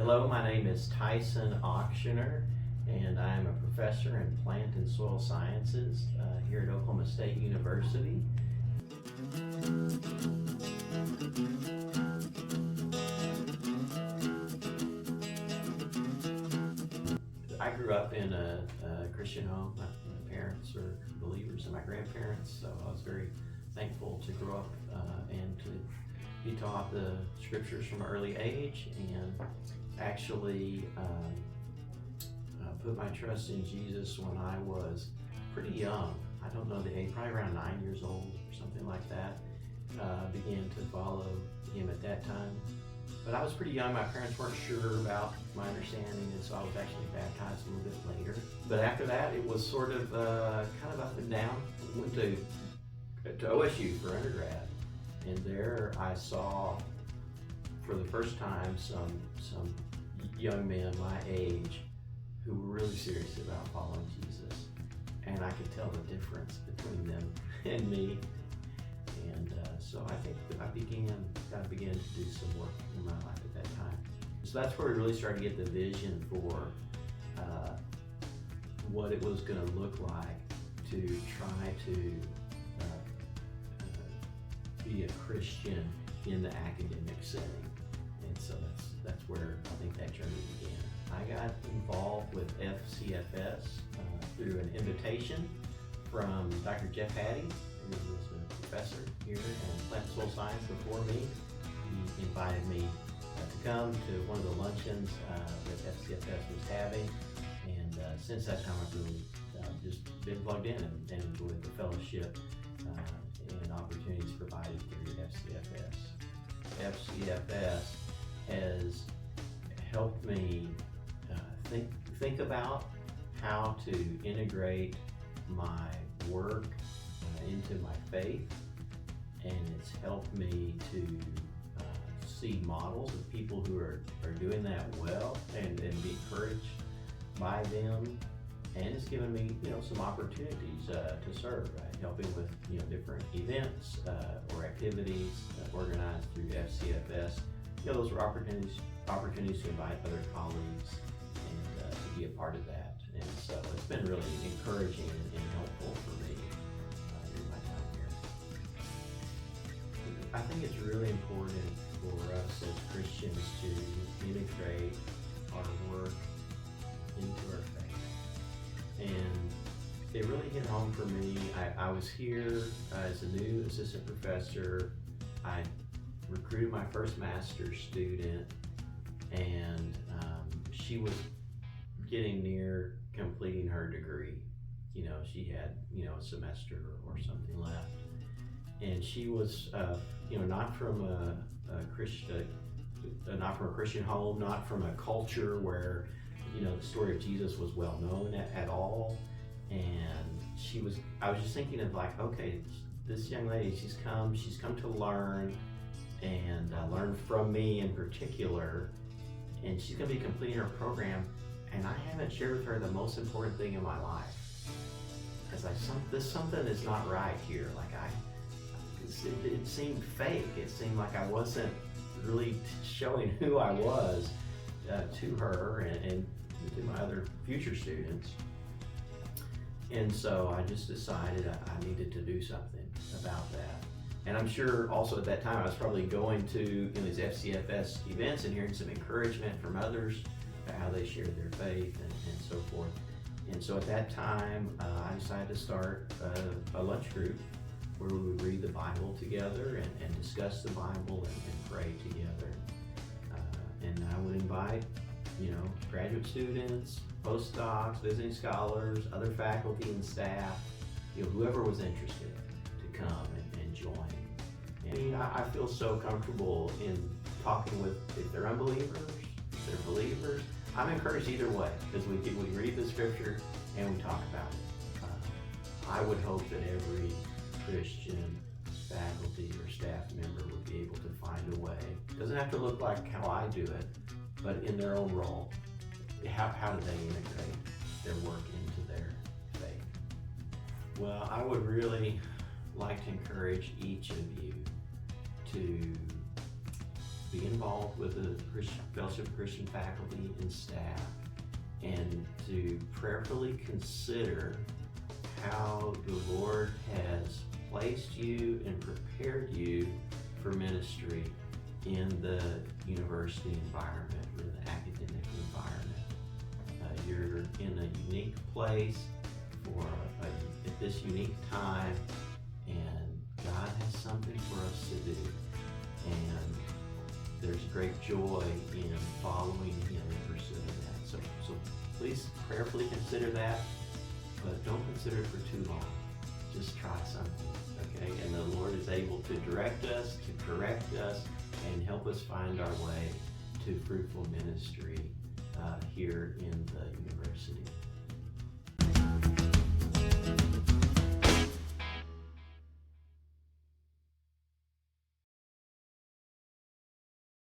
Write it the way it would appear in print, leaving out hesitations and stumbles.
Hello, my name is Tyson Ochsner, and I'm a professor in plant and soil sciences here at Oklahoma State University. I grew up in a Christian home. My parents are believers and my grandparents, so I was very thankful to grow up and to be taught the scriptures from an early age, and actually put my trust in Jesus when I was pretty young. I don't know the age, probably around 9 years old or something like that. Began to follow him at that time. But I was pretty young. My parents weren't sure about my understanding, and so I was actually baptized a little bit later. But after that, it was sort of kind of up and down. Went to OSU for undergrad, and there I saw for the first time some young men my age who were really serious about following Jesus, and I could tell the difference between them and me. And so I think that God began to do some work in my life at that time. So that's where we really started to get the vision for what it was going to look like to try to be a Christian in the academic setting. And so that's where I think that journey began. I got involved with FCFS through an invitation from Dr. Jeff Hattie, who was a professor here in plant and soil science before me. He invited me to come to one of the luncheons that FCFS was having, and since that time I've really just been plugged in and enjoyed the fellowship and opportunities provided through FCFS. FCFS has helped me think about how to integrate my work into my faith, and it's helped me to see models of people who are doing that well and be encouraged by them, and it's given me some opportunities to serve, right? Helping with different events or activities organized through FCFS. Those are opportunities to invite other colleagues and to be a part of that. And so it's been really encouraging and helpful for me during my time here. I think it's really important for us as Christians to integrate our work into our faith. And it really hit home for me. I was here as a new assistant professor. I recruited my first master's student, and she was getting near completing her degree. She had a semester or something left, and she was not from a Christian home, not from a culture where the story of Jesus was well known at all. And I was just thinking of okay, this young lady, she's come to learn, and learn from me in particular, and she's going to be completing her program, and I haven't shared with her the most important thing in my life. Because something is not right here. It seemed fake. It seemed like I wasn't really showing who I was to her and to my other future students. And so I just decided I needed to do something about that. And I'm sure also at that time I was probably going to these FCFS events and hearing some encouragement from others about how they shared their faith and so forth. And so at that time I decided to start a lunch group where we would read the Bible together and discuss the Bible and pray together. And I would invite graduate students, postdocs, visiting scholars, other faculty and staff, whoever was interested to come and join. And I feel so comfortable in talking with, if they're unbelievers, if they're believers. I'm encouraged either way, because we read the scripture and we talk about it. I would hope that every Christian faculty or staff member would be able to find a way. It doesn't have to look like how I do it, but in their own role. How do they integrate their work into their faith? Well, I would really like to encourage each of you to be involved with the Fellowship of Christian faculty and staff, and to prayerfully consider how the Lord has placed you and prepared you for ministry in the university environment, in the academic environment. You're in a unique place at this unique time, and God has something for us to do. And there's great joy in following Him and pursuing that. So please prayerfully consider that, but don't consider it for too long. Just try something, okay? And the Lord is able to direct us, to correct us, and help us find our way to fruitful ministry here in the university.